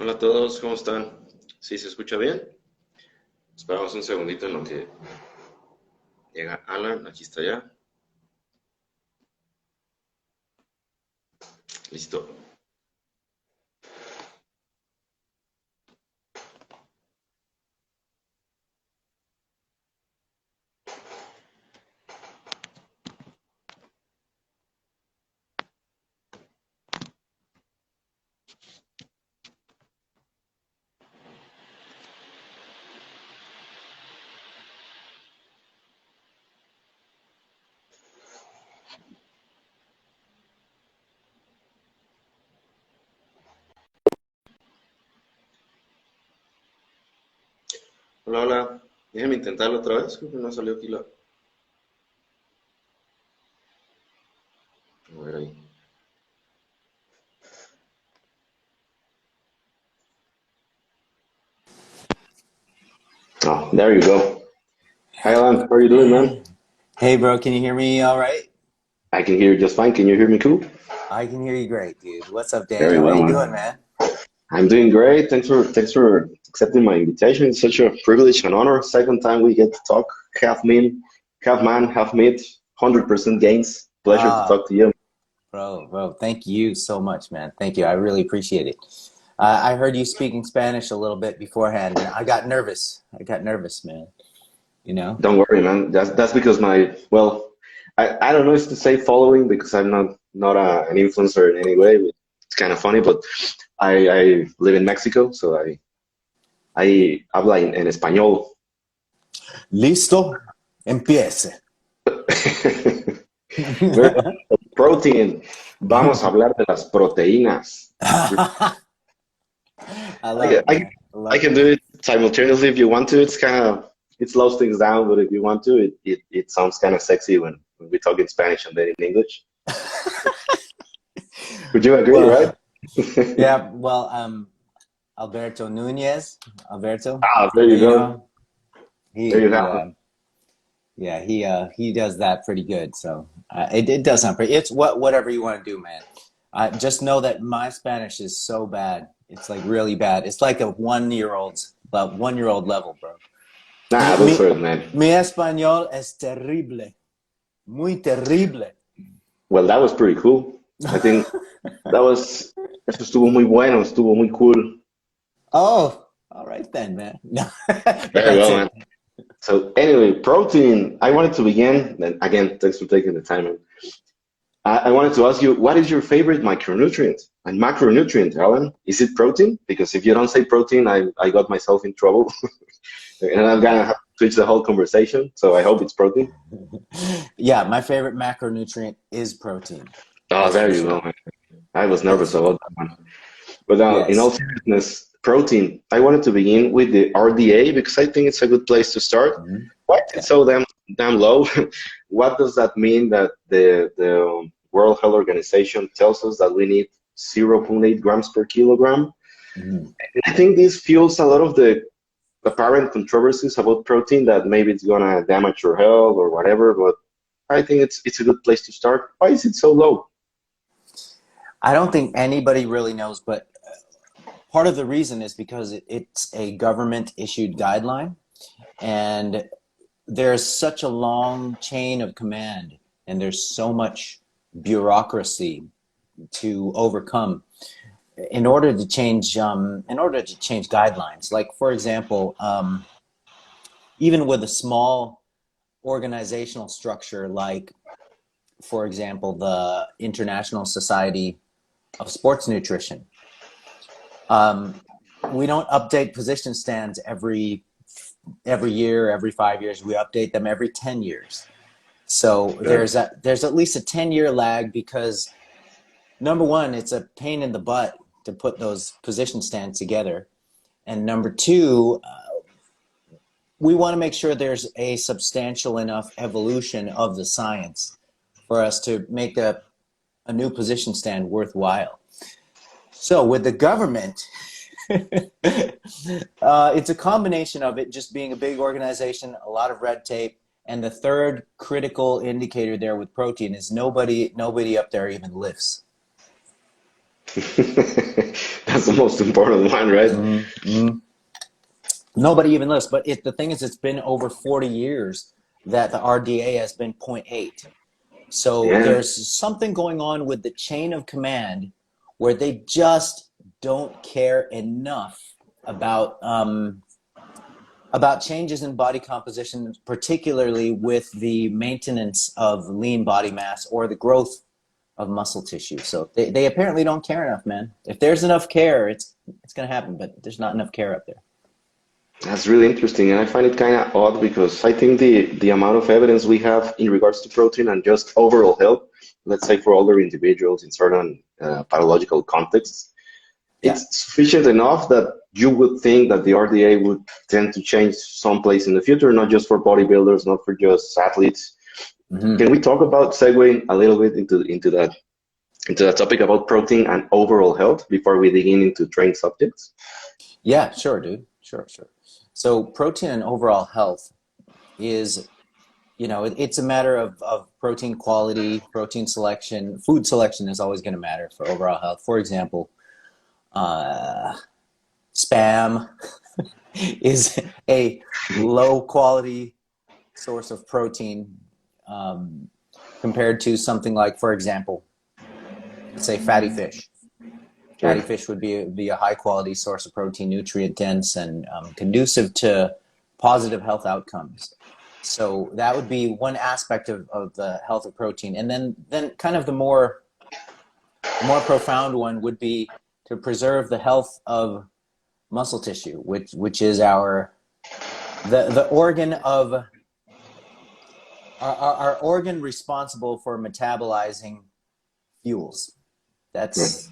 Hola a todos, ¿cómo están? ¿Sí se escucha bien? Esperamos un segundito en lo que llega Alan, aquí está ya. Listo. Hola, hola. Déjenme intentarlo otra vez, creo que no salió aquí la... A ver ahí. Oh, there you go. Hi Alan, how are you doing, man? Hey, bro, can you hear me all right? I can hear you just fine. Can you hear me cool? I can hear you great, dude. What's up, Very Daniel? How well, you man. doing, man? I'm doing great. Thanks for accepting my invitation. It's such a privilege and honor. Second time we get to talk. Half man, half meat, 100% gains. Pleasure to Ah, talk to you. bro, thank you so much, man. Thank you. I really appreciate it. I heard you speaking Spanish a little bit beforehand, and I got nervous. Man. You know? Don't worry, man. That's because I don't know if to say following because I'm not an influencer in any way. But it's kind of funny, but I live in Mexico, so I habla en español. Listo, empiece. Very well. Protein. Vamos a hablar de las proteínas. I I love can, it, I, can- man. I I love can it. do it simultaneously if you want to. It slows things down, but if you want to, it sounds kind of sexy when we talk in Spanish and then in English. Would you agree, right? Well, yeah, well, Alberto Nunez, Alberto, Ah, there you you go. know, There you he have it. yeah, he does that pretty good. So it does sound pretty. It's whatever you want to do, man. Just know that my Spanish is so bad. It's like really bad. It's like a 1 year old's, about 1 year old level, bro. Nah, Mi those mi are it, man. mi español es terrible, muy terrible. Well, that was pretty cool. I think eso estuvo muy bueno, estuvo muy cool. Oh, all right then, man. No, but Very that's well, man. it. So anyway, protein. I wanted to begin, and again, thanks for taking the time. I wanted to ask you, what is your favorite micronutrient and macronutrient, Alan? Is it protein? Because if you don't say protein, I got myself in trouble, and I'm gonna Yeah. have to switch the whole conversation. So I hope it's protein. Yeah, my favorite macronutrient is protein. Oh, That's there for you go, sure. man. I was nervous Yes. about that one. But in all Yes. seriousness, protein. I wanted to begin with the RDA because I think it's a good place to start. Mhm. Why is it Yeah. so damn low? What does that mean that the World Health Organization tells us that we need 0.8 grams per kilogram? Mhm. And I think this fuels a lot of the apparent controversies about protein that maybe it's gonna damage your health or whatever. But I think it's a good place to start. Why is it so low? I don't think anybody really knows, but part of the reason is because it's a government issued guideline, and there's such a long chain of command, and there's so much bureaucracy to overcome in order to change guidelines. Like, for example, even with a small organizational structure, like, for example, the International Society of Sports Nutrition. Um, we don't update position stands every year, every 5 years. We update them every 10 years. So Sure. there's at least a 10-year lag because number one, it's a pain in the butt to put those position stands together, and number two, we want to make sure there's a substantial enough evolution of the science for us to make a new position stand worthwhile. So with the government, it's a combination of it just being a big organization, a lot of red tape, and the third critical indicator there with protein is nobody up there even lifts. That's the most important one, right? Mm-hmm. Nobody even lists. But the thing is, it's been over 40 years that the RDA has been point 0.8. So Yeah, there's something going on with the chain of command where they just don't care enough about changes in body composition, particularly with the maintenance of lean body mass or the growth of muscle tissue. So they apparently don't care enough, man. If there's enough care, it's going to happen, but there's not enough care up there. that's really interesting, and I find it kind of odd because I think the amount of evidence we have in regards to protein and just overall health, let's say for older individuals in certain pathological contexts, Yeah. it's sufficient enough that you would think that the RDA would tend to change someplace in the future, not just for bodybuilders, not for just athletes. Mm-hmm. Can we talk about segueing a little bit into that topic about protein and overall health before we dig into trained subjects? Yeah, sure, dude. Sure, sure. So protein and overall health is, it's a matter of protein quality, protein selection. Food selection is always going to matter for overall health. For example, uh, spam is a low quality source of protein um, compared to something like, for example, let's say fatty fish. Yeah, Fatty fish would be a high quality source of protein, nutrient dense, and conducive to positive health outcomes. So that would be one aspect of the health of protein. And then kind of the more profound one would be to preserve the health of muscle tissue, which is the organ of our organ responsible for metabolizing fuels. yeah, That's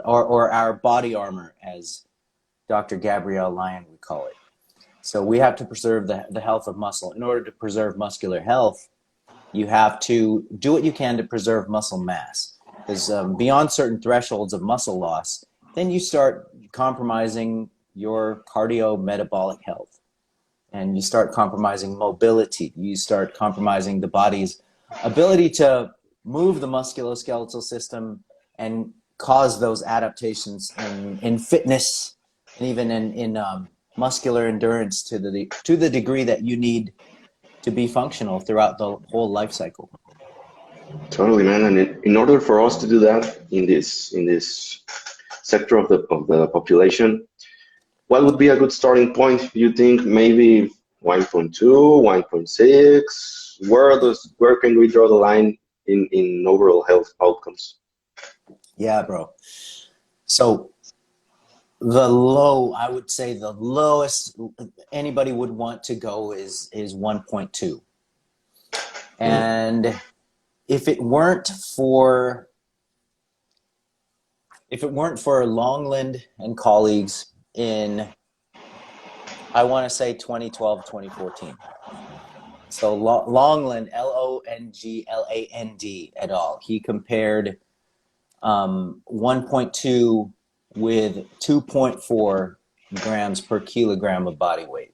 or our body armor, as Dr. Gabrielle Lyon would call it. So we have to preserve the health of muscle. In order to preserve muscular health, you have to do what you can to preserve muscle mass. Because beyond certain thresholds of muscle loss, then you start compromising your cardiometabolic health. And you start compromising mobility. You start compromising the body's ability to move the musculoskeletal system and cause those adaptations in fitness and even in muscular endurance to the degree that you need to be functional throughout the whole life cycle. totally, man. And in order for us to do that in this sector of the population, what would be a good starting point? Do you think maybe 1.2, 1.6? Where can we draw the line in overall health outcomes? Yeah, bro. So I would say the lowest anybody would want to go is 1.2. Mm, And if it weren't for Longland and colleagues in, I want to say 2012, 2014. So Longland, Longland et al. He compared 1.2 with 2.4 grams per kilogram of body weight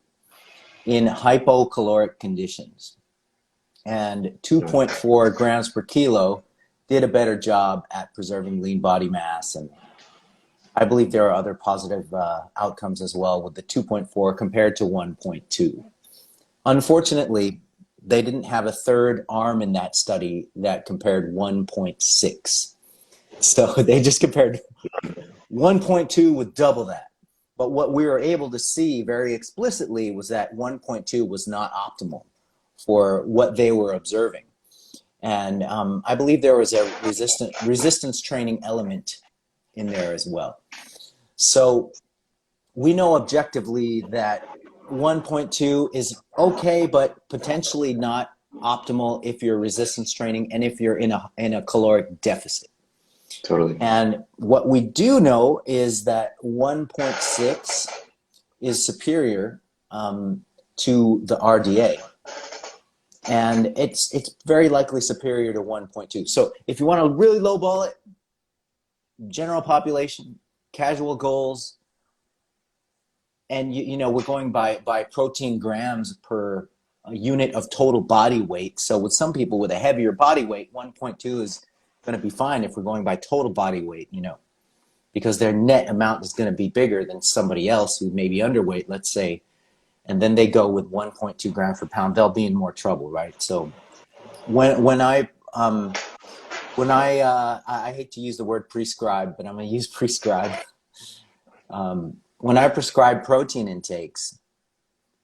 in hypocaloric conditions. And yeah, 2.4 grams per kilo did a better job at preserving lean body mass. And I believe there are other positive outcomes as well with the 2.4 compared to 1.2. Unfortunately, they didn't have a third arm in that study that compared 1.6. So they just compared 1.2 with double that. But what we were able to see very explicitly was that 1.2 was not optimal for what they were observing. And I believe there was a resistance training element in there as well. So we know objectively that 1.2 is okay, but potentially not optimal if you're resistance training and if you're in a caloric deficit. totally. And what we do know is that 1.6 is superior to the RDA. And it's very likely superior to 1.2. So if you want to really lowball it, general population, casual goals, and we're going by protein grams per unit of total body weight. So with some people with a heavier body weight, 1.2 is going to be fine if we're going by total body weight, you know, because their net amount is going to be bigger than somebody else who may be underweight, let's say, and then they go with 1.2 grams per pound, they'll be in more trouble, right? So I hate to use the word prescribe, but I'm going to use prescribe. When I prescribe protein intakes,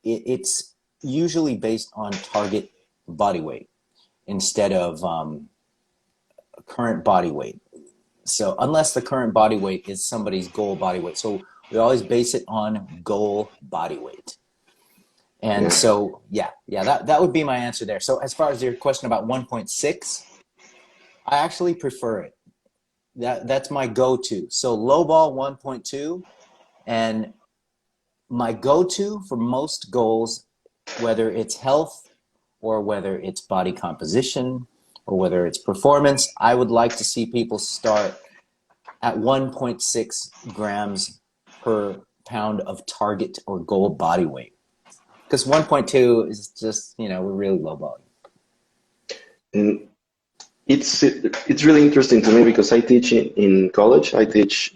it's usually based on target body weight instead of current body weight. So unless the current body weight is somebody's goal body weight. So we always base it on goal body weight. And Yeah. so, that would be my answer there. So as far as your question about 1.6, I actually prefer it. That's my go-to. So low ball 1.2, and my go-to for most goals, whether it's health or whether it's body composition or whether it's performance, I would like to see people start at 1.6 grams per pound of target or goal body weight. Because 1.2 is just, you know, we're really low body. And it's really interesting to me because I teach in college. I teach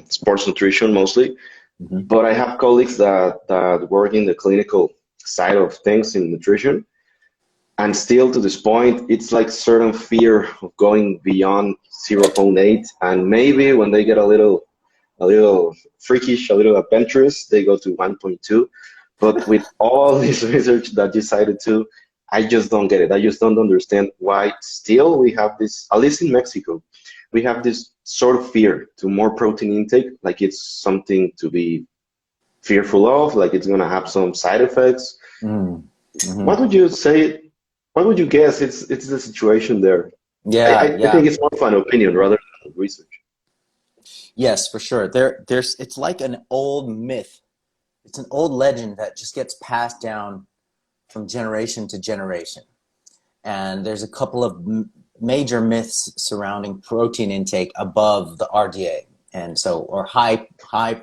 sports nutrition mostly, Mm-hmm. but I have colleagues that work in the clinical side of things in nutrition. And still to this point, it's like certain fear of going beyond 0.8. And maybe when they get a little freakish, a little adventurous, they go to 1.2. But with all this research that you cited to, I just don't get it. I just don't understand why still we have this, at least in Mexico, we have this sort of fear to more protein intake, like it's something to be fearful of, like it's going to have some side effects. Mm-hmm. What would you say? What would you guess? It's the situation there. Yeah, I yeah. think it's more of an opinion rather than research. Yes, for sure. There's it's like an old myth. It's an old legend that just gets passed down from generation to generation. And there's a couple of major myths surrounding protein intake above the RDA. And so, or high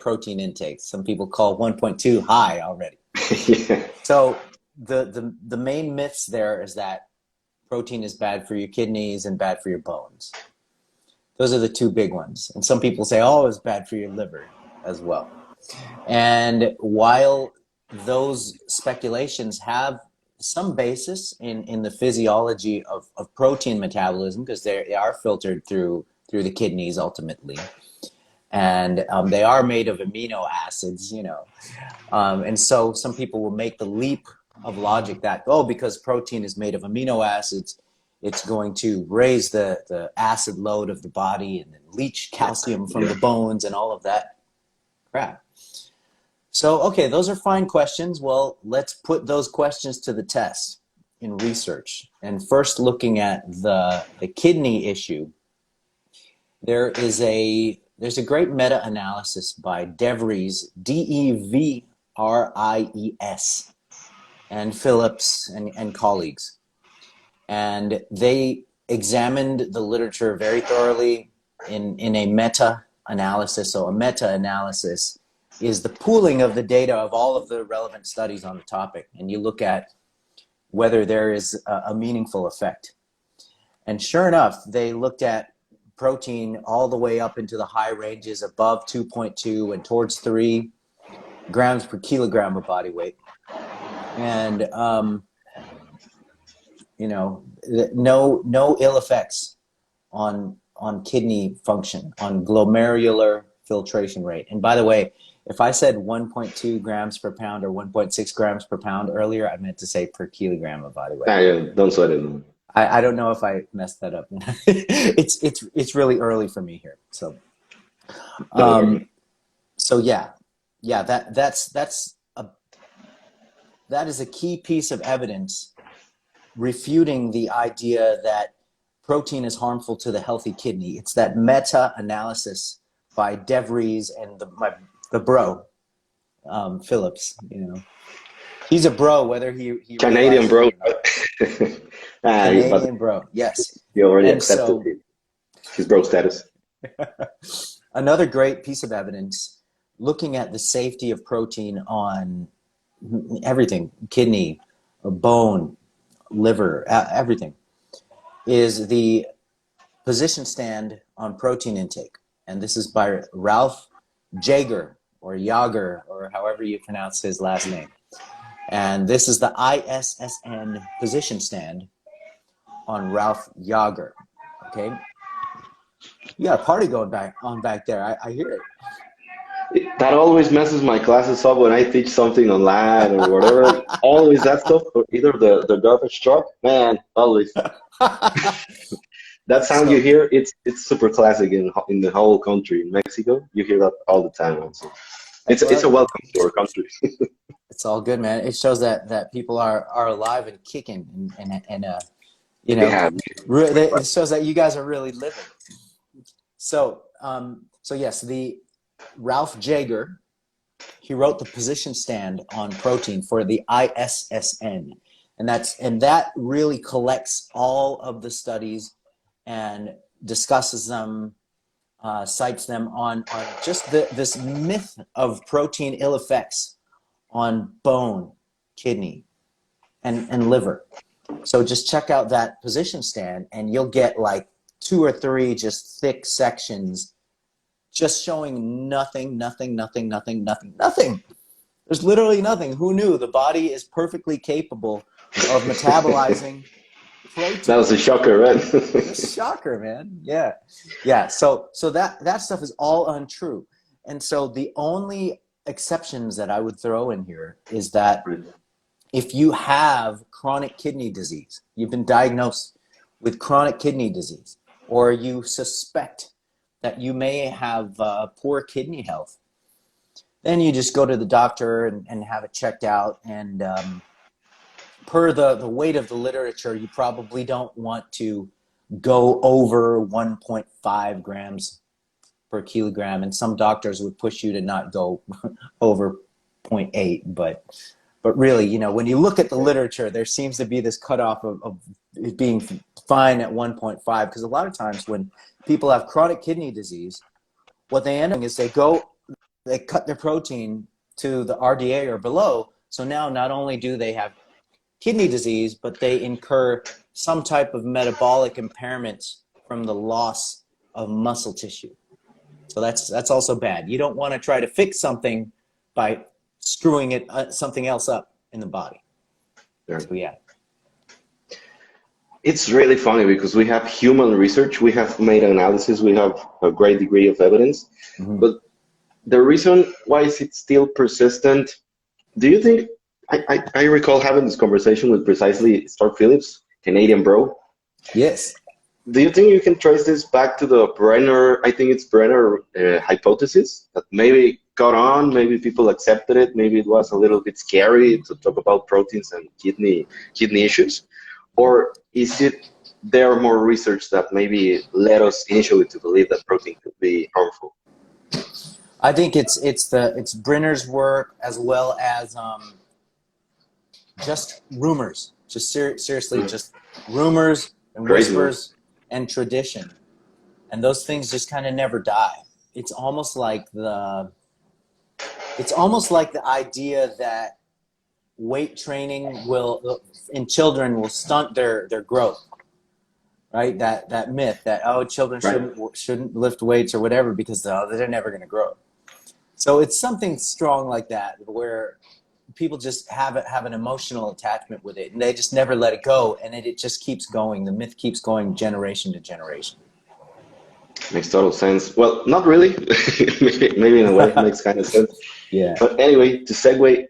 protein intake. Some people call 1.2 high already. Yeah. So the main myths there is that protein is bad for your kidneys and bad for your bones. Those are the two big ones. And some people say, oh, it's bad for your liver as well. And while those speculations have some basis in the physiology of protein metabolism, because they are filtered through the kidneys ultimately, and they are made of amino acids, you know. And so some people will make the leap of logic that, oh, because protein is made of amino acids, it's going to raise the acid load of the body and then leach calcium from the bones and all of that crap. So, okay, those are fine questions. Well, let's put those questions to the test in research. And first, looking at the kidney issue, there's a great meta-analysis by DeVries, Devries, and Phillips and colleagues. And they examined the literature very thoroughly in a meta-analysis. So a meta-analysis is the pooling of the data of all of the relevant studies on the topic. And you look at whether there is a meaningful effect. And sure enough, they looked at protein all the way up into the high ranges above 2.2 and towards 3 grams per kilogram of body weight. And, you know, no ill effects on kidney function, on glomerular filtration rate. And by the way, if I said 1.2 grams per pound or 1.6 grams per pound earlier, I meant to say per kilogram of body weight. Don't sweat it. I don't know if I messed that up. It's really early for me here. So, so yeah, that is a key piece of evidence refuting the idea that protein is harmful to the healthy kidney. It's that meta-analysis by DeVries and the bro, Phillips. You know, he's a bro, whether he Canadian bro. Canadian bro, yes. He already And accepted his bro status. Another great piece of evidence looking at the safety of protein on everything, kidney, bone, liver, everything, is the position stand on protein intake. And this is by Ralph Jaeger, or Yager, or however you pronounce his last name. And this is the ISSN position stand on Ralph Yager. Okay, you got a party going back there. I hear it. That always messes my classes up when I teach something online or whatever. Always that stuff, or either the garbage truck, man, always. That sound you So hear, it's super classic in the whole country. In Mexico, you hear that all the time. Man. So it's a well, welcome to our country. it's all good, man. It shows that people are alive and kicking, and you know, Yeah, it shows that you guys are really living. So so yes, the Ralph Jaeger, he wrote the position stand on protein for the ISSN, and that really collects all of the studies and discusses them, cites them on just this myth of protein ill effects on bone, kidney, and liver. So just check out that position stand, and you'll get like 2 or 3 just thick sections just showing nothing. There's literally nothing. Who knew? The body is perfectly capable of metabolizing that protein. was a shocker, right? A shocker, man. Yeah. So that stuff is all untrue. And so the only exceptions that I would throw in here is that if you have chronic kidney disease, you've been diagnosed with chronic kidney disease, or you suspect that you may have poor kidney health, then you just go to the doctor and have it checked out. And per the weight of the literature, you probably don't want to go over 1.5 grams per kilogram. And some doctors would push you to not go over 0.8. But really, you know, when you look at the literature, there seems to be this cutoff of it being fine at 1.5, because a lot of times when people have chronic kidney disease, what they end up doing is they cut their protein to the RDA or below. So now not only do they have kidney disease, but they incur some type of metabolic impairment from the loss of muscle tissue. So that's also bad. You don't want to try to fix something by screwing it something else up in the body. Sure. So yeah. It's really funny because we have human research, we have made analysis, we have a great degree of evidence, but the reason why is it still persistent? Do you think, I recall having this conversation with precisely Stark Phillips, Canadian bro. Yes. Do you think you can trace this back to the Brenner, I think it's Brenner hypothesis, that maybe got on, maybe people accepted it, maybe it was a little bit scary to talk about proteins and kidney issues? Or is it there more research that maybe led us initially to believe that protein could be harmful? I think it's Brenner's work, as well as just rumors, just seriously, just rumors and whispers and tradition, and those things just kind of never die. It's almost like the idea that weight training in children will stunt their growth, right? That myth that children shouldn't lift weights or whatever because they're never going to grow. So it's something strong like that, where people just have an emotional attachment with it, and they just never let it go, and it just keeps going. The myth keeps going generation to generation. Makes total sense. Well, not really. Maybe in a way it makes kind of sense. Yeah. But anyway, to segue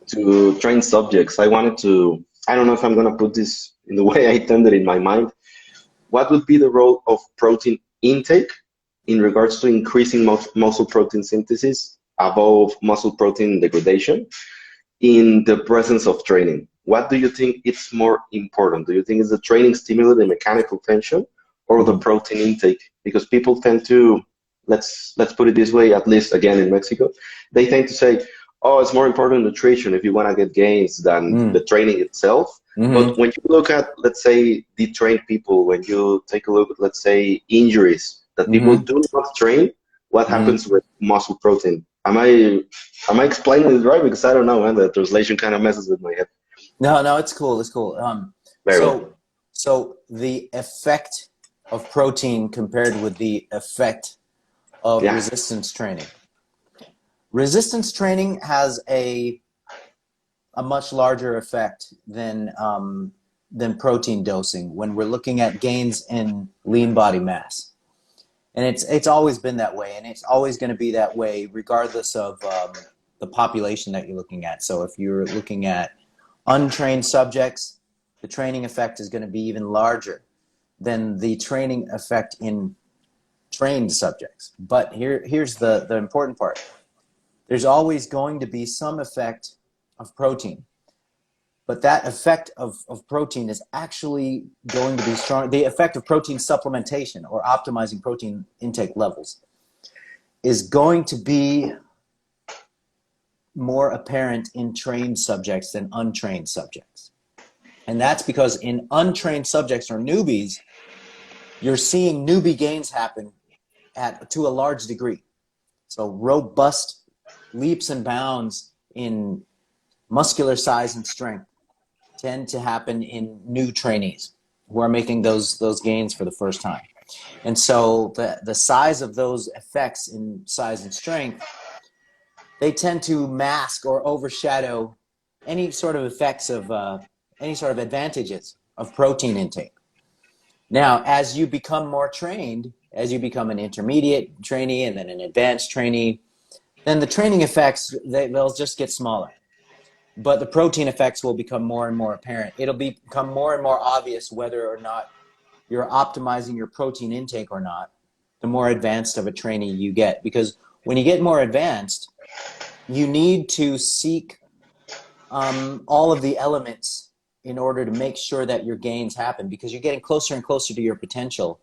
to train subjects, I don't know if I'm going to put this in the way I intended in my mind. What would be the role of protein intake in regards to increasing muscle protein synthesis above muscle protein degradation in the presence of training? What do you think is more important? Do you think it's the training stimulate the mechanical tension or the protein intake? Because people tend to, let's put it this way, at least again in Mexico, they tend to say, oh, it's more important nutrition if you want to get gains than the training itself. But when you look at, let's say, detrained people, when you take a look at, let's say, injuries that people do not train, what happens with muscle protein? Am I explaining it right? Because I don't know, man. The translation kind of messes with my head. No, it's cool. It's cool. Very well. So the effect of protein compared with the effect of Yeah. resistance training. Resistance training has a much larger effect than protein dosing when we're looking at gains in lean body mass. And it's always been that way, and it's always going to be that way regardless of the population that you're looking at. So if you're looking at untrained subjects, the training effect is going to be even larger than the training effect in trained subjects. But here's the important part. There's always going to be some effect of protein. But that effect of protein is actually going to be strong. The effect of protein supplementation or optimizing protein intake levels is going to be more apparent in trained subjects than untrained subjects. And that's because in untrained subjects or newbies, you're seeing newbie gains happen to a large degree. So robust leaps and bounds in muscular size and strength tend to happen in new trainees who are making those gains for the first time. And so the size of those effects in size and strength, they tend to mask or overshadow any sort of effects of any sort of advantages of protein intake. Now, as you become more trained, as you become an intermediate trainee and then an advanced trainee, then the training effects, they'll just get smaller. But the protein effects will become more and more apparent. It'll become more and more obvious whether or not you're optimizing your protein intake or not, the more advanced of a trainee you get. Because when you get more advanced, you need to seek all of the elements in order to make sure that your gains happen, because you're getting closer and closer to your potential.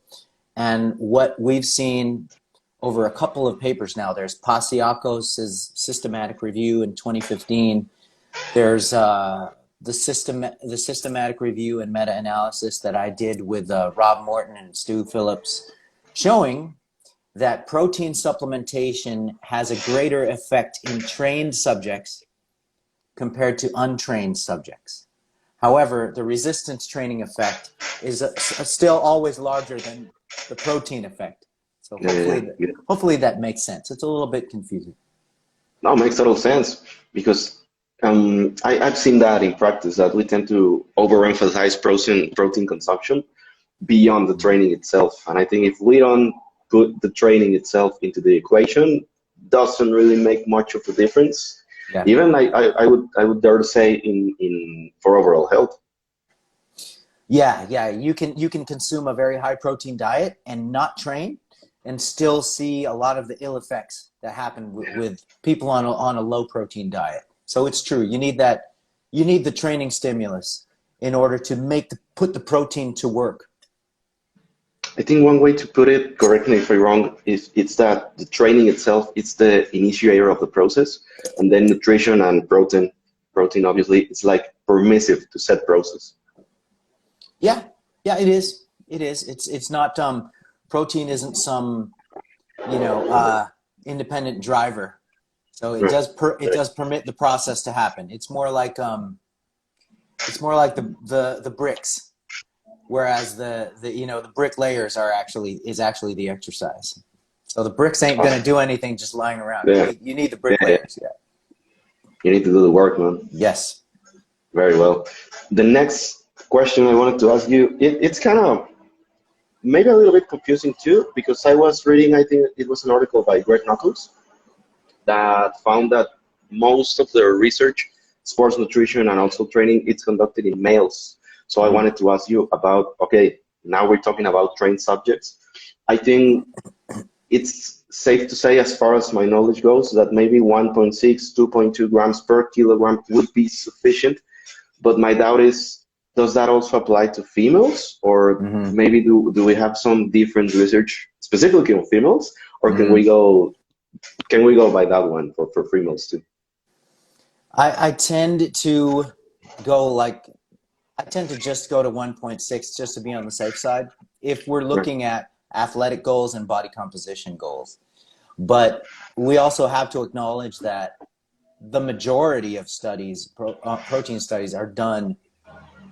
And what we've seen over a couple of papers now, there's Pasiakos' systematic review in 2015. There's the systematic review and meta-analysis that I did with Rob Morton and Stu Phillips, showing that protein supplementation has a greater effect in trained subjects compared to untrained subjects. However, the resistance training effect is still always larger than the protein effect. So hopefully that makes sense. It's a little bit confusing. No, it makes total sense because I've seen that in practice that we tend to overemphasize protein consumption beyond the training itself. And I think if we don't put the training itself into the equation, doesn't really make much of a difference. Yeah. Even I would dare to say in for overall health. Yeah. You can consume a very high protein diet and not train, and still see a lot of the ill effects that happen with people on a low protein diet. So it's true. You need the training stimulus in order to put the protein to work. I think one way to put it, correct me if I'm wrong, is it's that the training itself, it's the initiator of the process, and then nutrition and protein obviously, it's like permissive to set process. Yeah, it is. It's not protein isn't some independent driver. So it does permit the process to happen. It's more like the bricks, whereas the bricklayers is actually the exercise. So the bricks ain't gonna do anything just lying around. Yeah. You need the bricklayers. Yeah. You need to do the work, man. Yes. Very well. The next question I wanted to ask you, it's kind of maybe a little bit confusing too, because I was reading, I think it was an article by Greg Knuckles that found that most of the research, sports nutrition and also training, it's conducted in males. So I wanted to ask you about, okay, now we're talking about trained subjects. I think it's safe to say, as far as my knowledge goes, that maybe 1.6, 2.2 grams per kilogram would be sufficient. But my doubt is, does that also apply to females? Or maybe do we have some different research specifically on females? Or can we go by that one for females too? I tend to just go to 1.6 just to be on the safe side if we're looking at athletic goals and body composition goals. But we also have to acknowledge that the majority of studies, protein studies, are done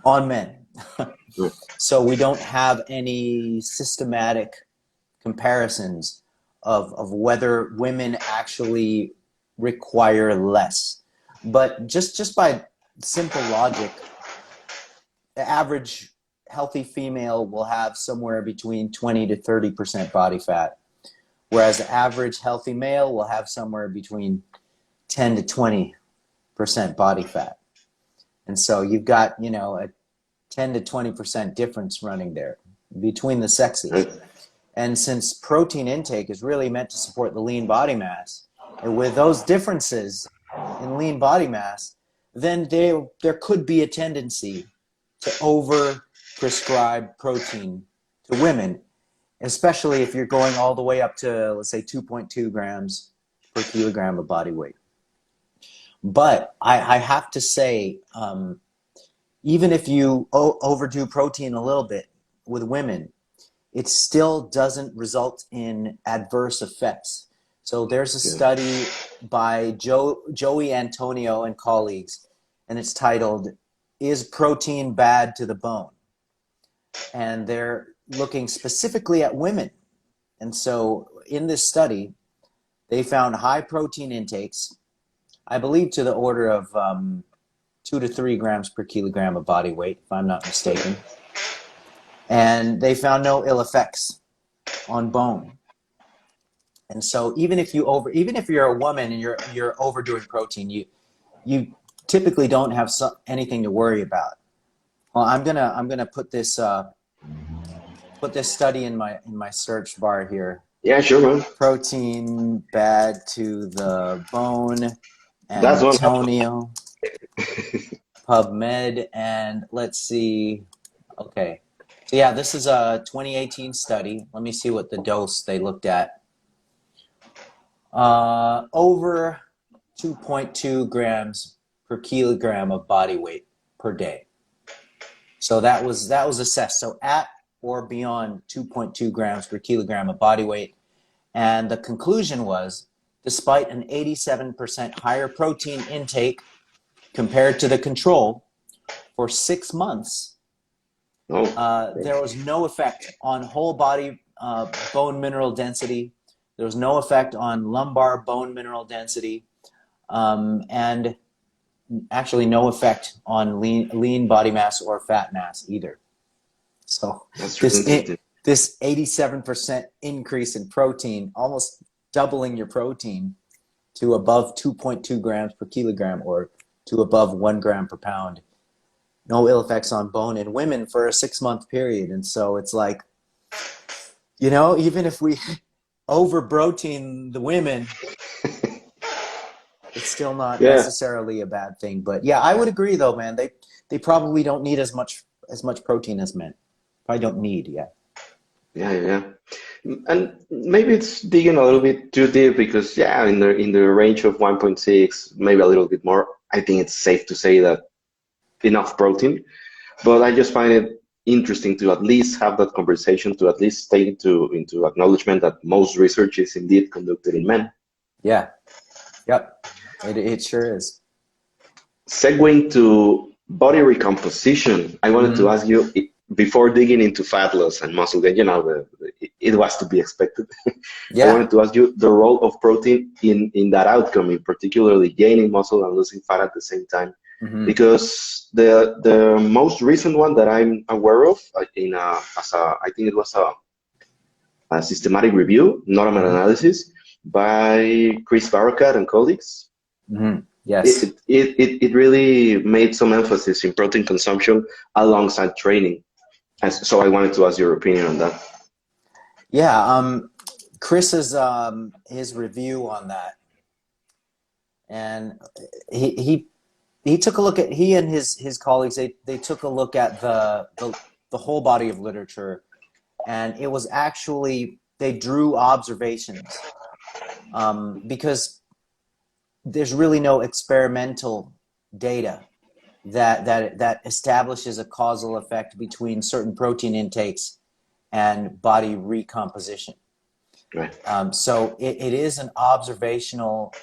on men. Right. So we don't have any systematic comparisons of whether women actually require less. But just by simple logic, the average healthy female will have somewhere between 20 to 30% body fat, whereas the average healthy male will have somewhere between 10 to 20% body fat. And so you've got, a 10 to 20% difference running there between the sexes. Right. And since protein intake is really meant to support the lean body mass, and with those differences in lean body mass, then there could be a tendency to over prescribe protein to women, especially if you're going all the way up to, let's say, 2.2 grams per kilogram of body weight. But I have to say, even if you overdo protein a little bit with women, it still doesn't result in adverse effects. So there's a study by Joey Antonio and colleagues, and it's titled, "Is Protein Bad to the Bone?" And they're looking specifically at women. And so in this study, they found high protein intakes, I believe to the order of 2 to 3 grams per kilogram of body weight, if I'm not mistaken. And they found no ill effects on bone. And so even if you're a woman and you're overdoing protein, you typically don't have anything to worry about. Well, I'm gonna put this study in my search bar here. Yeah, sure, man. Protein bad to the bone, That's one. Antonio, PubMed, and let's see. Okay. So yeah, this is a 2018 study. Let me see what the dose they looked at. Over 2.2 grams per kilogram of body weight per day. So that was assessed. So at or beyond 2.2 grams per kilogram of body weight. And the conclusion was, despite an 87% higher protein intake compared to the control for 6 months, there was no effect on whole body bone mineral density. There was no effect on lumbar bone mineral density, and actually no effect on lean body mass or fat mass either. So this 87% increase in protein, almost doubling your protein to above 2.2 grams per kilogram or to above 1 gram per pound. No ill effects on bone in women for a 6-month period. And so it's like, even if we over protein the women, it's still not necessarily a bad thing. But yeah, I would agree though, man. They probably don't need as much protein as men. Probably don't need, Yeah. And maybe it's digging a little bit too deep because in the range of 1.6, maybe a little bit more, I think it's safe to say that enough protein. But I just find it interesting to at least have that conversation, to at least take into acknowledgement that most research is indeed conducted in men. Yeah. Yep. It sure is. Segueing to body recomposition, I wanted to ask you, before digging into fat loss and muscle gain, it was to be expected. Yeah. I wanted to ask you the role of protein in that outcome, in particularly gaining muscle and losing fat at the same time. Because the most recent one that I'm aware of, I think it was a systematic review, not a meta-analysis, by Chris Barakat and colleagues. Yes. It really made some emphasis in protein consumption alongside training. And so I wanted to ask your opinion on that. Yeah, Chris's his review on that, and he took a look at, he and his colleagues, they took a look at the whole body of literature, and it was actually, they drew observations because there's really no experimental data that establishes a causal effect between certain protein intakes and body recomposition. Right. So it is an observational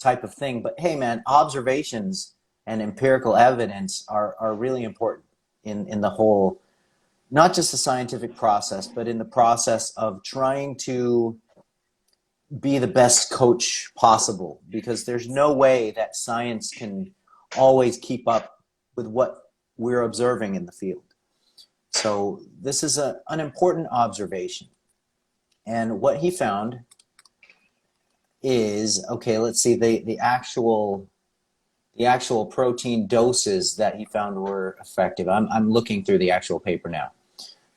type of thing. But hey, man, observations and empirical evidence are really important. in the whole, not just the scientific process, but in the process of trying to be the best coach possible, because there's no way that science can always keep up with what we're observing in the field. So this is an important observation. And what he found is, okay, let's see, the actual protein doses that he found were effective. I'm looking through the actual paper now.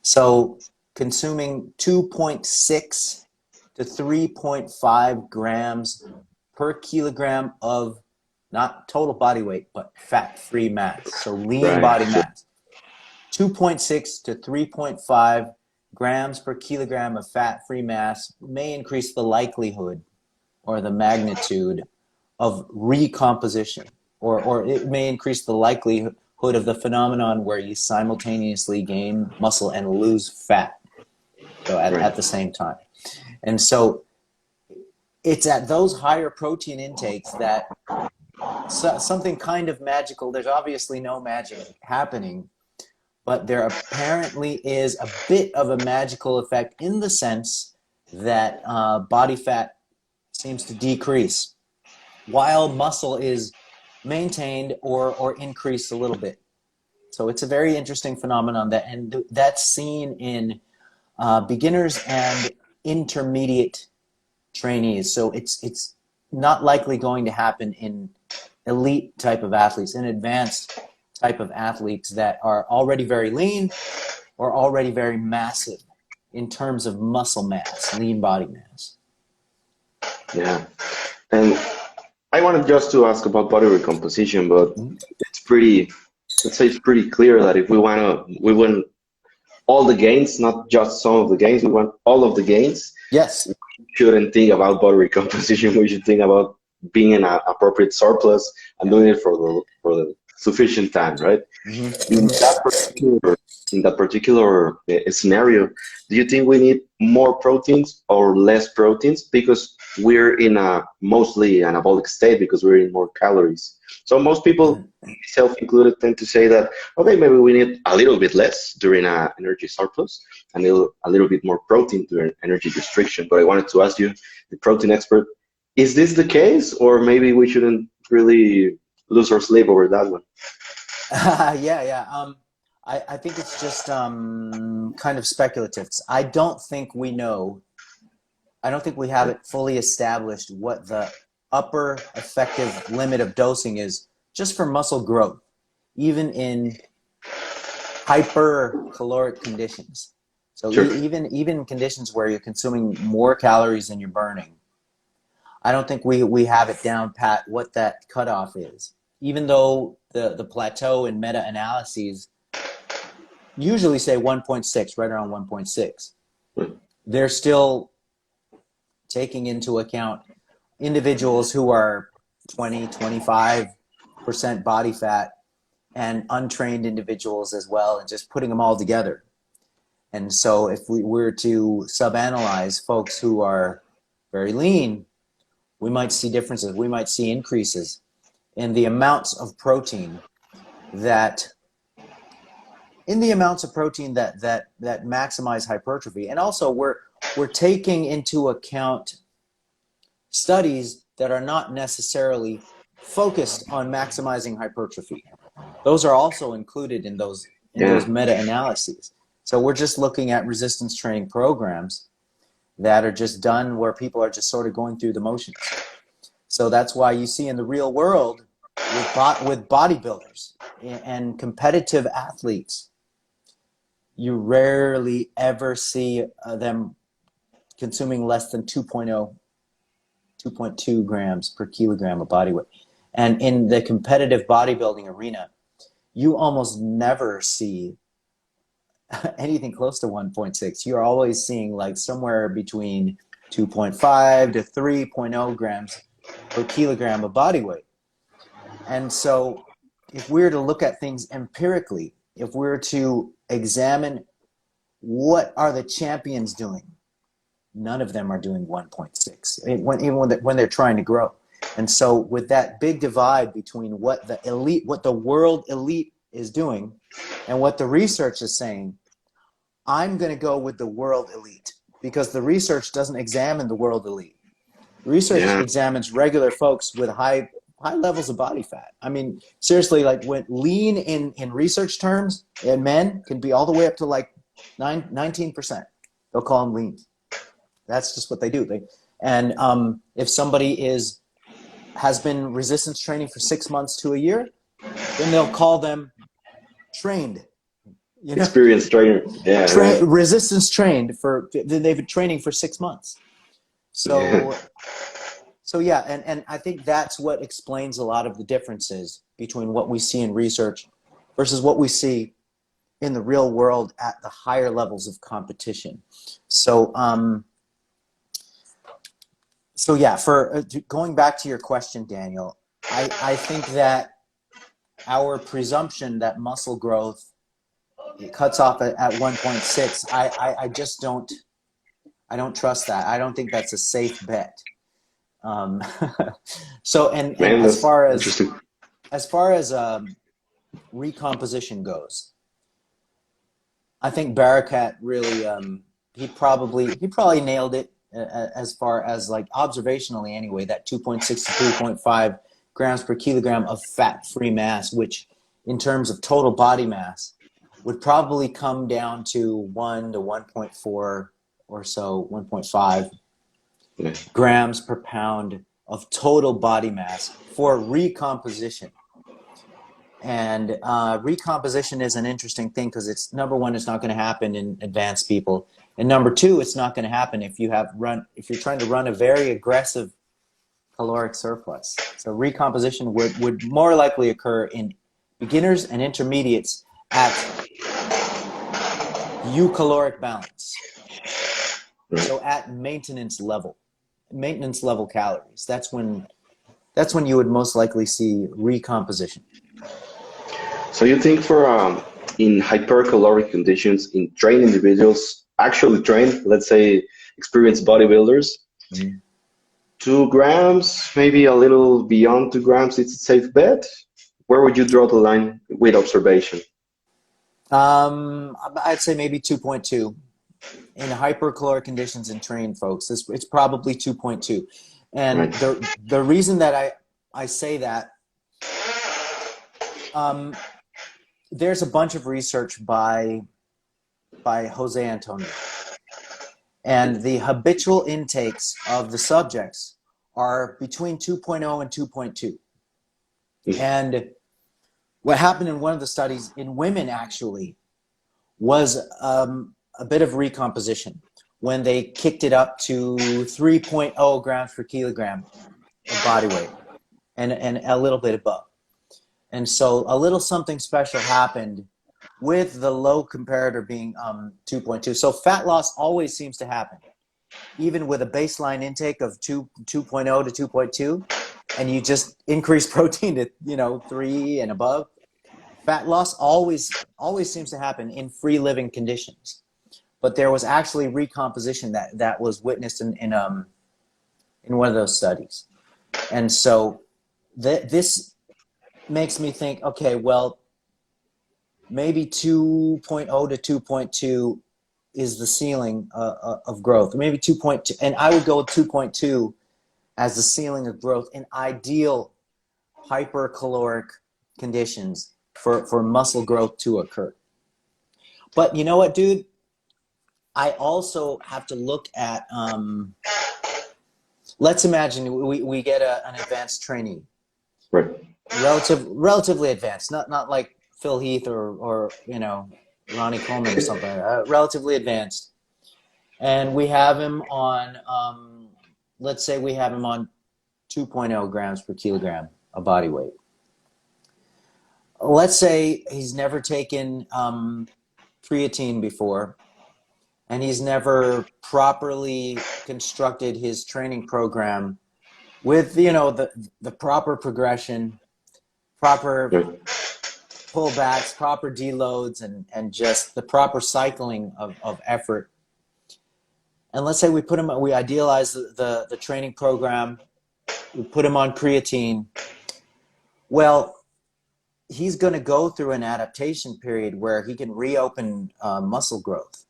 So consuming 2.6 to 3.5 grams per kilogram of not total body weight, but fat-free mass, so lean body mass. 2.6 to 3.5 grams per kilogram of fat-free mass may increase the likelihood or the magnitude of recomposition, or it may increase the likelihood of the phenomenon where you simultaneously gain muscle and lose fat, so at the same time. And so it's at those higher protein intakes that something kind of magical, there's obviously no magic happening, but there apparently is a bit of a magical effect in the sense that body fat seems to decrease while muscle is maintained or increased a little bit. So it's a very interesting phenomenon that's seen in beginners and intermediate trainees. So it's not likely going to happen in elite type of athletes, in advanced type of athletes that are already very lean or already very massive in terms of muscle mass, lean body mass. Yeah. And I wanted just to ask about body recomposition, but it's pretty, let's say it's pretty clear that if we want all the gains, not just some of the gains, we want all of the gains. Yes. We shouldn't think about body recomposition. We should think about being in an appropriate surplus and doing it for the sufficient time, right? Mm-hmm. In that particular scenario, do you think we need more proteins or less proteins? Because we're in a mostly anabolic state, because we're in more calories. So most people, myself included, tend to say that, okay, maybe we need a little bit less during an energy surplus and a little bit more protein during energy restriction. But I wanted to ask you, the protein expert, is this the case, or maybe we shouldn't really lose our sleep over that one? Yeah. I think it's just kind of speculative. I don't think we have it fully established what the upper effective limit of dosing is just for muscle growth, even in hypercaloric conditions. So Sure. even conditions where you're consuming more calories than you're burning, I don't think we have it down pat what that cutoff is. Even though the plateau in meta-analyses usually say 1.6, right around 1.6. They're still taking into account individuals who are 20-25% body fat and untrained individuals as well, and just putting them all together. And so if we were to subanalyze folks who are very lean, we might see differences. We might see increases in the amounts of protein that maximize hypertrophy. And also we're taking into account studies that are not necessarily focused on maximizing hypertrophy. Those are also included in those meta-analyses. So we're just looking at resistance training programs that are just done where people are just sort of going through the motions. So that's why you see in the real world with bodybuilders and competitive athletes, you rarely ever see them consuming less than 2.2 grams per kilogram of body weight. And in the competitive bodybuilding arena, you almost never see anything close to 1.6. You're always seeing like somewhere between 2.5 to 3.0 grams per kilogram of body weight. And so if we were to look at things empirically, if we were to examine what are the champions doing, none of them are doing 1.6, even when they're trying to grow. And so with that big divide between what the world elite is doing And what the research is saying, I'm going to go with the world elite, because the research doesn't examine the world elite. Research Yeah. examines regular folks with high levels of body fat. I mean, seriously, like when lean in research terms in men can be all the way up to like 19%. They'll call them lean. That's just what they do. And if somebody has been resistance training for 6 months to a year, then they'll call them trained. You know, Experienced trainer. Yeah, right. resistance trained they've been training for 6 months. Yeah. So yeah, and I think that's what explains a lot of the differences between what we see in research versus what we see in the real world at the higher levels of competition. So so yeah, for going back to your question, Daniel, I think that our presumption that muscle growth cuts off at 1.6, I just don't trust that. I don't think that's a safe bet. So and Man, as that's far interesting. as recomposition goes, I think Barakat really he probably nailed it as far as like observationally anyway, that 2.6 to 3.5 grams per kilogram of fat-free mass, which in terms of total body mass would probably come down to 1 to 1.4 or so, 1.5 Yeah. grams per pound of total body mass for recomposition. And recomposition is an interesting thing because it's, number one, it's not going to happen in advanced people, and number two, it's not going to happen if you're trying to run a very aggressive caloric surplus. So recomposition would more likely occur in beginners and intermediates at eucaloric balance. So at maintenance level calories. That's when you would most likely see recomposition. So you think for in hypercaloric conditions, in trained individuals, actually trained, let's say experienced bodybuilders, 2 grams, maybe a little beyond 2 grams, it's a safe bet? Where would you draw the line with observation? I'd say maybe 2.2. In hypercaloric conditions in trained folks, it's probably 2.2. And Right. the reason that I say that, there's a bunch of research by Jose Antonio, and the habitual intakes of the subjects are between 2.0 and 2.2. And what happened in one of the studies in women actually was a bit of recomposition when they kicked it up to 3.0 grams per kilogram of body weight and a little bit above. And so a little something special happened with the low comparator being 2.2. So fat loss always seems to happen, even with a baseline intake of 2.0 to 2.2, and you just increase protein to 3 and above. Fat loss always seems to happen in free living conditions. But there was actually recomposition that was witnessed in one of those studies. And so this makes me think, okay, well, maybe 2.0 to 2.2 is the ceiling of growth. Maybe 2.2, and I would go with 2.2 as the ceiling of growth in ideal hypercaloric conditions for muscle growth to occur. But you know what, dude? I also have to look at, let's imagine we get an advanced trainee. Right. Relatively advanced, not like Phil Heath or Ronnie Coleman or something. Relatively advanced, and we have him on. Let's say we have him on 2.0 grams per kilogram of body weight. Let's say he's never taken creatine before, and he's never properly constructed his training program with the proper progression, proper pullbacks, proper deloads, and just the proper cycling of effort. And let's say we idealize the training program, we put him on creatine. Well, he's going to go through an adaptation period where he can reopen muscle growth.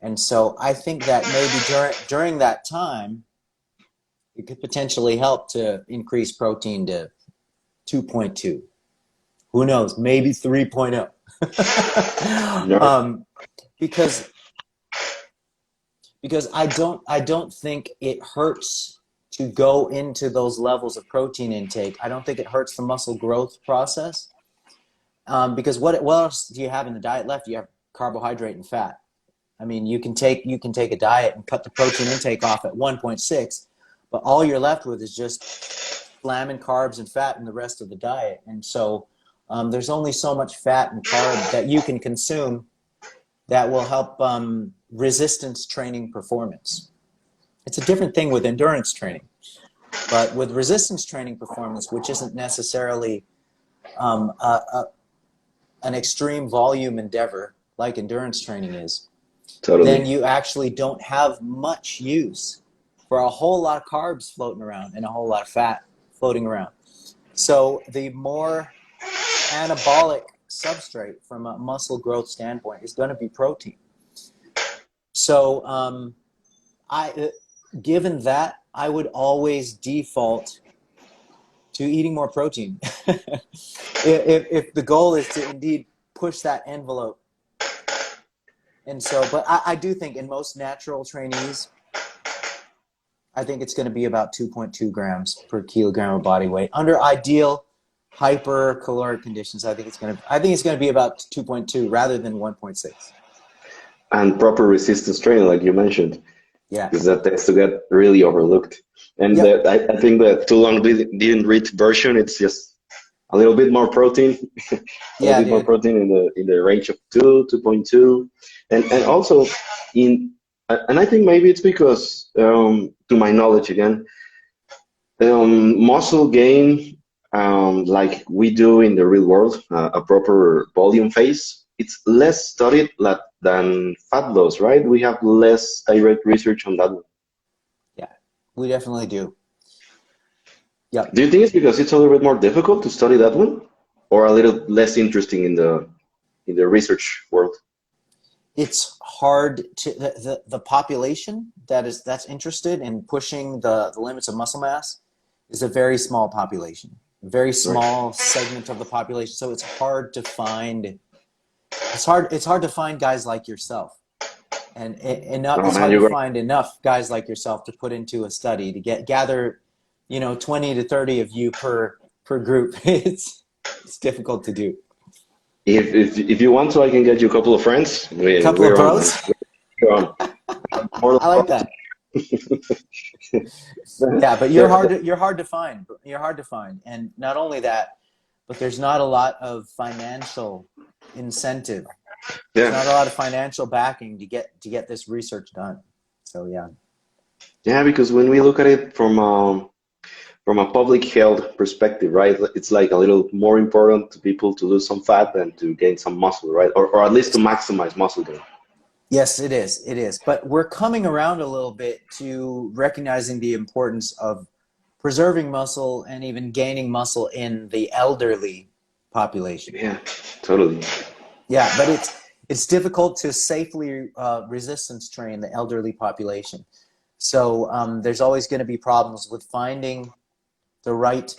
And so I think that maybe during that time, it could potentially help to increase protein to 2.2. Who knows? Maybe 3.0. No. Because I don't think it hurts to go into those levels of protein intake. I don't think it hurts the muscle growth process. Because what else do you have in the diet left? You have carbohydrate and fat. I mean, you can take a diet and cut the protein intake off at 1.6, but all you're left with is just slamming carbs and fat in the rest of the diet. And so there's only so much fat and carb that you can consume that will help resistance training performance. It's a different thing with endurance training, but with resistance training performance, which isn't necessarily an extreme volume endeavor like endurance training is, Totally. then you actually don't have much use for a whole lot of carbs floating around and a whole lot of fat floating around. So the more anabolic substrate from a muscle growth standpoint is going to be protein. So given that, I would always default to eating more protein. if the goal is to indeed push that envelope. And so, but I do think in most natural trainees, I think it's going to be about 2.2 grams per kilogram of body weight. Under ideal hypercaloric conditions, I think it's going to be about 2.2 rather than 1.6. And proper resistance training, like you mentioned. Yeah. Because that tends to get really overlooked. And Yep. I think the too long didn't read version, it's just a little bit more protein, more protein in the range of 2.2. And also and I think maybe it's because, to my knowledge again, muscle gain, like we do in the real world, a proper volume phase, it's less studied than fat loss, right? We have less direct research on that one. Yeah, we definitely do. Yep. Do you think it's because it's a little bit more difficult to study that one, or a little less interesting in the research world? It's hard to the population that's interested in pushing the limits of muscle mass is a very small population, a very small segment of the population. So it's hard to find. It's hard to find guys like yourself, and it's hard to find enough guys like yourself to put into a study to gather, 20 to 30 of you per group. It's difficult to do. If you want to, I can get you a couple of friends. A couple of pros. We're on. I like that. Yeah, but you're hard to find. You're hard to find, and not only that, but there's not a lot of financial incentive. There's not a lot of financial backing to get this research done. So yeah. Yeah, because when we look at it from a public health perspective, right, it's like a little more important to people to lose some fat than to gain some muscle, right? Or at least to maximize muscle gain. Yes, it is. It is. But we're coming around a little bit to recognizing the importance of preserving muscle and even gaining muscle in the elderly population. Yeah, totally. Yeah, but it's difficult to safely resistance train the elderly population. So there's always going to be problems with finding the right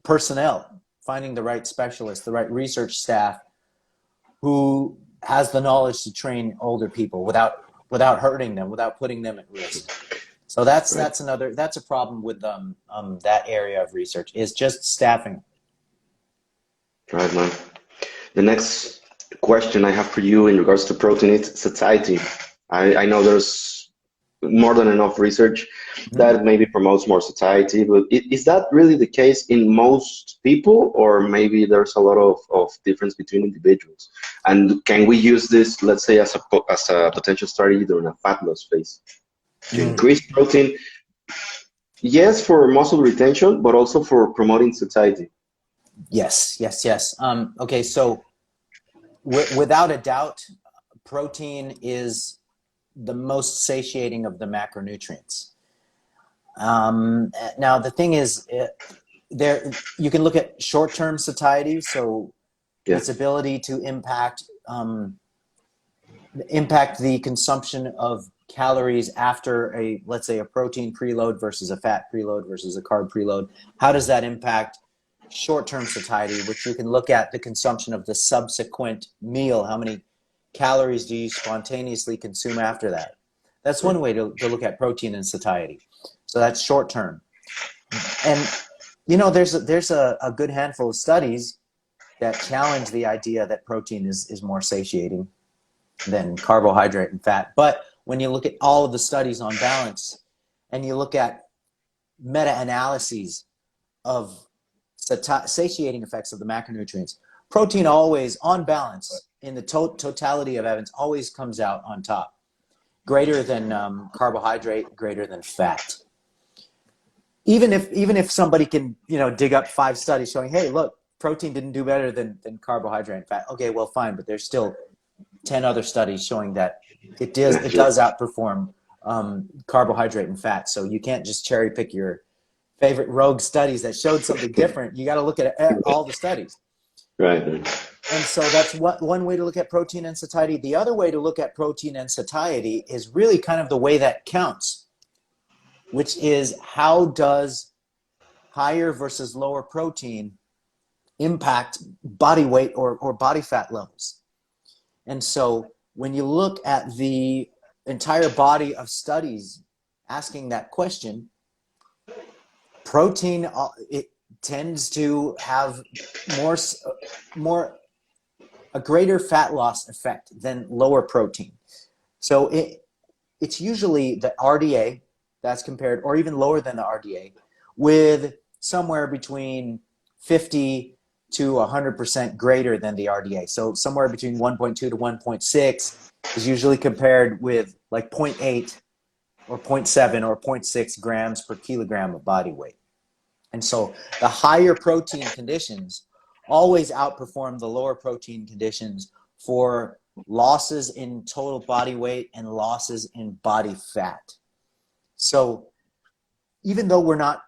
personnel, finding the right specialists, the right research staff who has the knowledge to train older people without hurting them, without putting them at risk. So that's a problem with that area of research is just staffing. Right, man. The next question I have for you in regards to protein is satiety. I know there's more than enough research that maybe promotes more satiety, but is that really the case in most people, or maybe there's a lot of difference between individuals? And can we use this, let's say, as a potential strategy during a fat loss phase to increase protein? Yes, for muscle retention, but also for promoting satiety. Yes. Okay, so without a doubt, protein is the most satiating of the macronutrients. Now the thing is, you can look at short-term satiety. So Yeah. its ability to impact the consumption of calories after let's say a protein preload versus a fat preload versus a carb preload. How does that impact short-term satiety, which you can look at the consumption of the subsequent meal? How many calories do you spontaneously consume after that? That's one way to look at protein and satiety. So that's short-term. And there's a good handful of studies that challenge the idea that protein is more satiating than carbohydrate and fat. But when you look at all of the studies on balance and you look at meta-analyses of satiating effects of the macronutrients, protein always, on balance, in the totality of evidence, always comes out on top, greater than carbohydrate, greater than fat. Even if somebody can dig up 5 studies showing, hey, look, protein didn't do better than carbohydrate and fat. Okay, well, fine, but there's still 10 other studies showing that it does outperform carbohydrate and fat. So you can't just cherry pick your favorite rogue studies that showed something different. You got to look at all the studies. Right. And so that's one way to look at protein and satiety. The other way to look at protein and satiety is really kind of the way that counts, which is how does higher versus lower protein impact body weight or body fat levels. And so when you look at the entire body of studies asking that question, protein, it tends to have a greater fat loss effect than lower protein. So it's usually the RDA that's compared, or even lower than the RDA, with somewhere between 50 to 100% greater than the RDA. So somewhere between 1.2 to 1.6 is usually compared with like 0.8 or 0.7 or 0.6 grams per kilogram of body weight. And so the higher protein conditions always outperform the lower protein conditions for losses in total body weight and losses in body fat. So even though we're not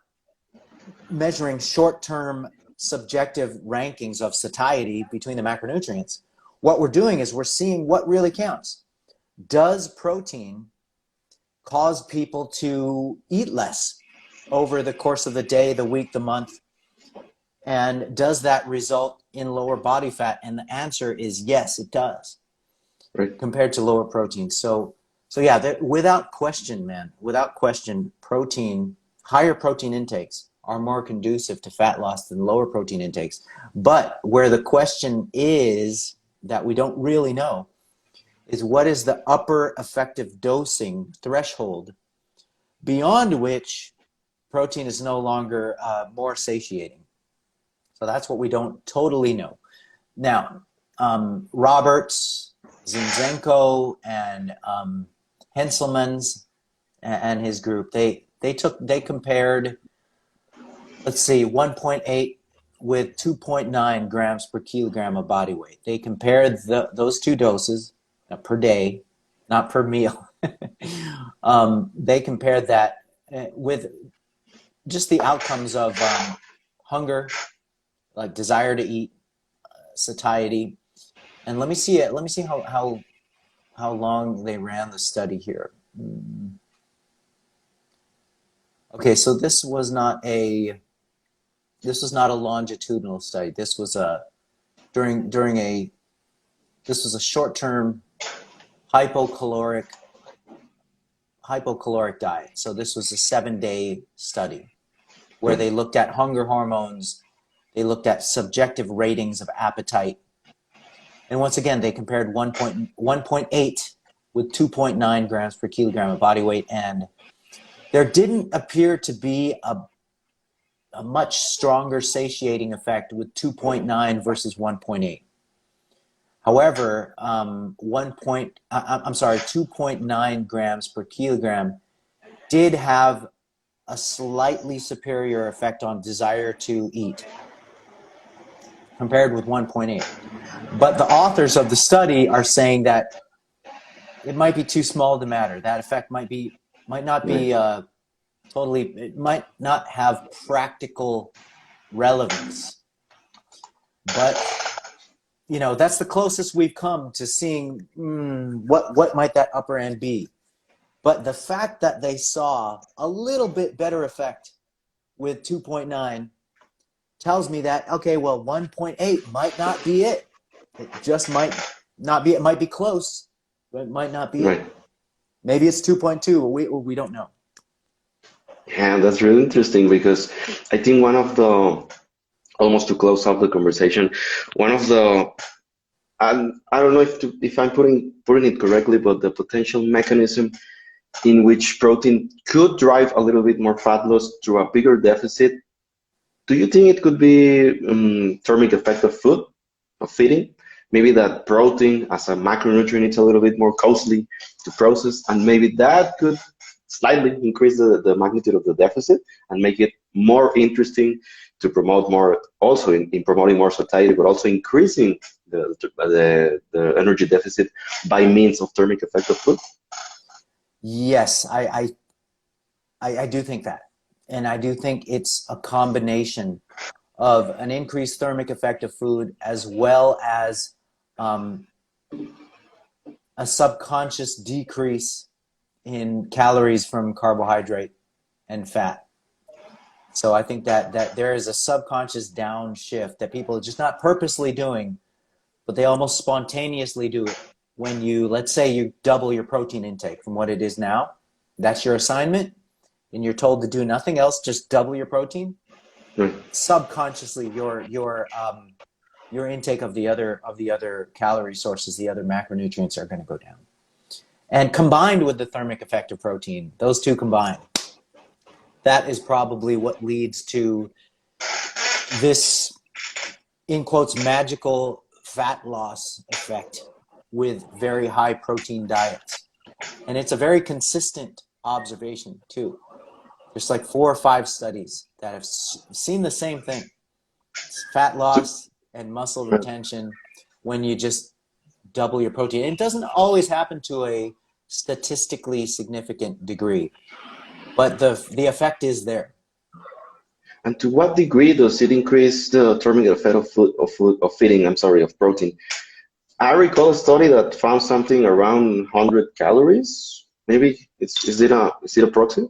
measuring short-term subjective rankings of satiety between the macronutrients, what we're doing is we're seeing what really counts. Does protein cause people to eat less over the course of the day, the week, the month? And does that result in lower body fat? And the answer is yes, it does, Right. compared to lower protein. So yeah, without question, man, without question, higher protein intakes are more conducive to fat loss than lower protein intakes. But where the question is that we don't really know is what is the upper effective dosing threshold beyond which protein is no longer more satiating. So that's what we don't totally know. Now, Roberts, Zinczenko, and Henselmans and his group, they compared, let's see, 1.8 with 2.9 grams per kilogram of body weight. They compared those two doses per day, not per meal. They compared that with just the outcomes of hunger, like desire to eat, satiety. And let me see how long they ran the study here. Okay, so this was not a longitudinal study. This was a short-term hypocaloric diet. So this was a 7-day study where they looked at hunger hormones, they looked at subjective ratings of appetite, and once again they compared 1.8 with 2.9 grams per kilogram of body weight, and there didn't appear to be a much stronger satiating effect with 2.9 versus 1.8. However, 2.9 grams per kilogram did have a slightly superior effect on desire to eat compared with 1.8. But the authors of the study are saying that it might be too small to matter. That effect might not be it might not have practical relevance. But that's the closest we've come to seeing what might that upper end be. But the fact that they saw a little bit better effect with 2.9 tells me that, okay, well, 1.8 might not be it. It just might not be. It might be close, but it might not be Right. it. Maybe it's 2.2. We don't know. Yeah, that's really interesting because I think one of the, almost to close off the conversation, one of the, I don't know if I'm putting it correctly, but the potential mechanism in which protein could drive a little bit more fat loss through a bigger deficit. Do you think it could be thermic effect of food, of feeding? Maybe that protein as a macronutrient is a little bit more costly to process, and maybe that could slightly increase the magnitude of the deficit and make it more interesting to promote more, also in promoting more satiety, but also increasing the energy deficit by means of thermic effect of food? Yes, I do think that. And I do think it's a combination of an increased thermic effect of food as well as um, a subconscious decrease in calories from carbohydrate and fat. So I think that there is a subconscious downshift that people are just not purposely doing, but they almost spontaneously do it. When let's say you double your protein intake from what it is now, that's your assignment, and you're told to do nothing else, just double your protein. Right. Subconsciously, your intake of the other calorie sources, the other macronutrients are going to go down. And combined with the thermic effect of protein, those two combined, that is probably what leads to this, in quotes, magical fat loss effect with very high protein diets. And it's a very consistent observation too. There's like 4 or 5 studies that have seen the same thing. It's fat So, loss and muscle retention when you just double your protein. It doesn't always happen to a statistically significant degree, but the effect is there. and to what degree does it increase the thermic effect of feeding? I'm sorry, of protein. I recall a study that found something around 100 calories. Maybe is it a proxy?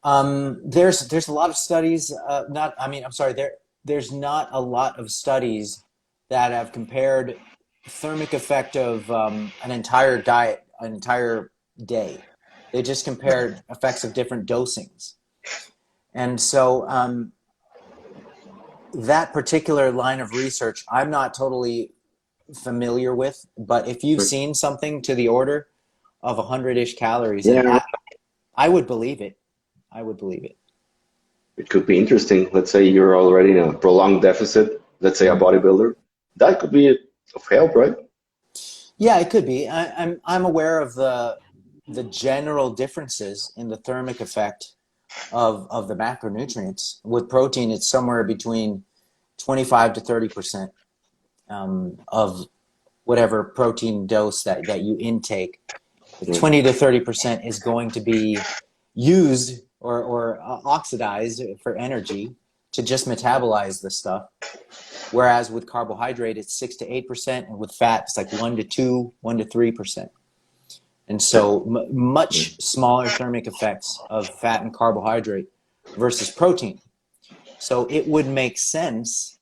There's a lot of studies. There's not a lot of studies that have compared thermic effect of an entire diet, an entire day. They just compared effects of different dosings. And so that particular line of research, I'm not totally familiar with, but if you've seen something to the order of 100-ish calories, and Yeah, I would believe it. I would believe it. it could be interesting. Let's say you're already in a prolonged deficit. Let's say a bodybuilder. That could be of help, right? Yeah, it could be. I'm aware of the general differences in the thermic effect of the macronutrients. With protein, it's somewhere between 25 to 30% of whatever protein dose that you intake. 20 to 30% is going to be used or oxidized for energy to just metabolize the stuff. Whereas with carbohydrate, it's 6 to 8%, and with fat, it's like 1 to 2, 1 to 3%. And so much smaller thermic effects of fat and carbohydrate versus protein. So it would make sense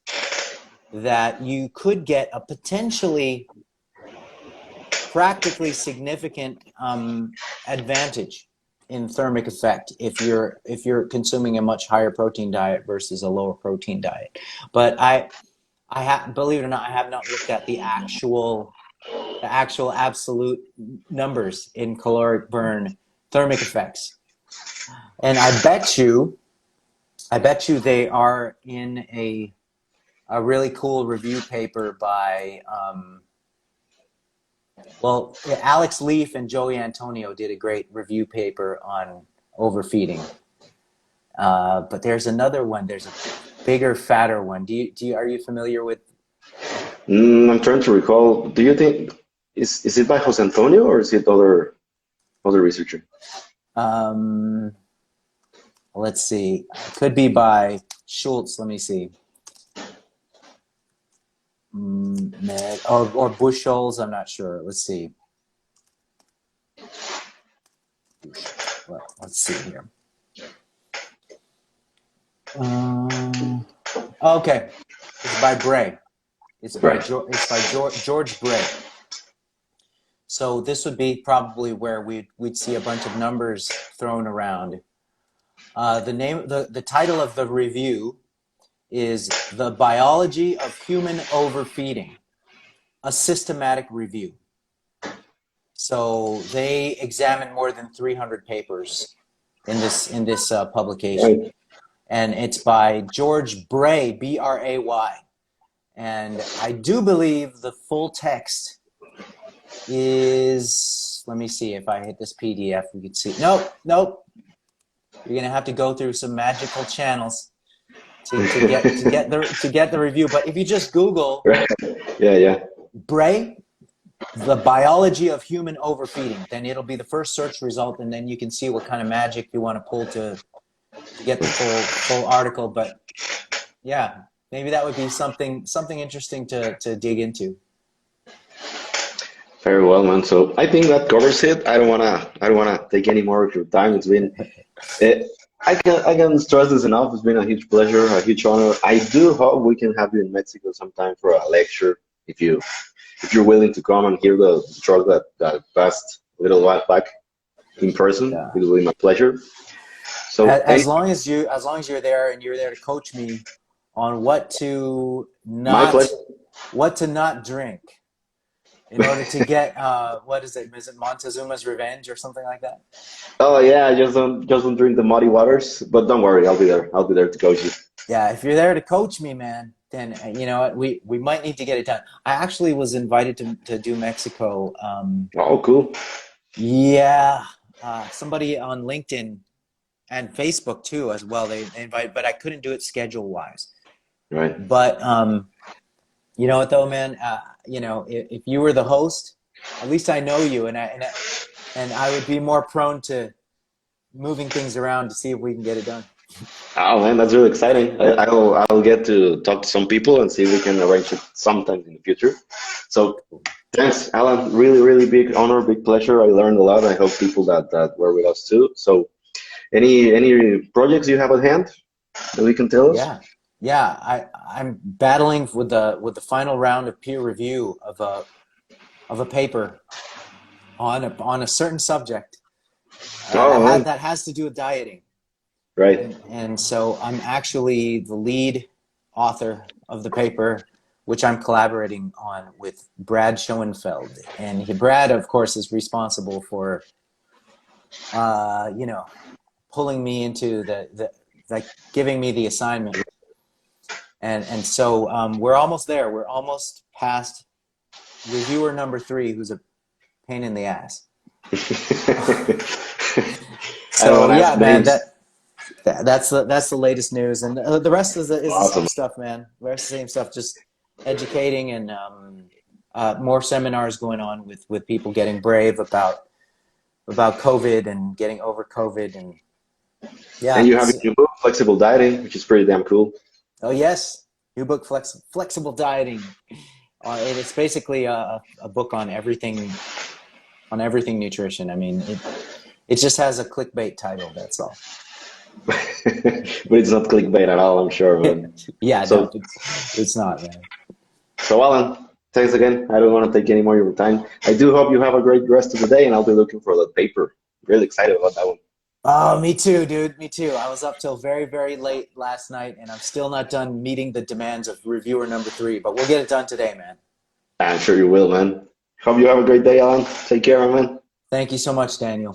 that you could get a potentially practically significant advantage in thermic effect if you're consuming a much higher protein diet versus a lower protein diet. But believe it or not, I have not looked at the actual absolute numbers in caloric burn thermic effects. And I bet you they are in a really cool review paper by Alex Leaf and Joey Antonio did a great review paper on overfeeding. But there's another one. There's a bigger, fatter one. Are you familiar with? I'm trying to recall. Do you think is it by Jose Antonio or is it other researcher? Let's see. It could be by Schultz. Let me see. or bushels. I'm not sure. Let's see. Well, let's see here. Okay, it's by Bray. It's by George Bray. So this would be probably where we'd see a bunch of numbers thrown around. The title of the review is "The Biology of Human Overfeeding: A Systematic Review." So they examined more than 300 papers in this publication, and it's by George Bray, Bray, and I do believe the full text is. Let me see if I hit this PDF. We can see. Nope. You're gonna have to go through some magical channels to get the review. But if you just Google, Bray, "The Biology of Human Overfeeding," then it'll be the first search result, and then you can see what kind of magic you want to pull to get the full article. But yeah, maybe that would be something interesting to dig into. Very well, man. So I think that covers it. I don't wanna take any more of your time. It's been, I can stress this enough. It's been a huge pleasure, a huge honor. I do hope we can have you in Mexico sometime for a lecture. If you're willing to come and hear the truck that passed a little while back in person, it will be my pleasure. So as long as you're there and you're there to coach me on what to not drink in order to get what is it Montezuma's Revenge or something like that? Oh yeah, just don't drink the muddy waters. But don't worry, I'll be there. I'll be there to coach you. Yeah, if you're there to coach me, man, then you know what, we might need to get it done. I actually was invited to do Mexico. Oh, cool. Yeah, somebody on LinkedIn and Facebook too as well. They invite, but I couldn't do it schedule wise. Right. But you know what though, man? You know, if you were the host, at least I know you, and I would be more prone to moving things around to see if we can get it done. Oh man, that's really exciting. I'll get to talk to some people and see if we can arrange it sometime in the future. So thanks, Alan. Really, really big honor, big pleasure. I learned a lot. I hope people that were with us too. So any projects you have at hand that we can tell us? Yeah. I'm battling with the final round of peer review of a paper on a certain subject that has to do with dieting. Right. And so I'm actually the lead author of the paper, which I'm collaborating on with Brad Schoenfeld. And Brad, of course, is responsible for, pulling me into like giving me the assignment. And so we're almost there. We're almost past reviewer number 3, who's a pain in the ass. So yeah, man, that's the latest news, and the rest is the same stuff, man. The rest is the same stuff, just educating and more seminars going on with people getting brave about COVID and getting over COVID, and yeah. And you have your book, Flexible Dieting, which is pretty damn cool. Oh yes, new book, Flexible Dieting. It's basically a book on everything nutrition. I mean, it just has a clickbait title. That's all. But it's not clickbait at all, I'm sure, man. Yeah, so, no, it's not, man. So Alan, thanks again. I don't want to take any more of your time. I do hope you have a great rest of the day, and I'll be looking for that paper. Really excited about that one. Oh, me too, dude. Me too. I was up till very, very late last night, and I'm still not done meeting the demands of reviewer number 3, but we'll get it done today, man. I'm sure you will, man. Hope you have a great day, Alan. Take care, man. Thank you so much, Daniel.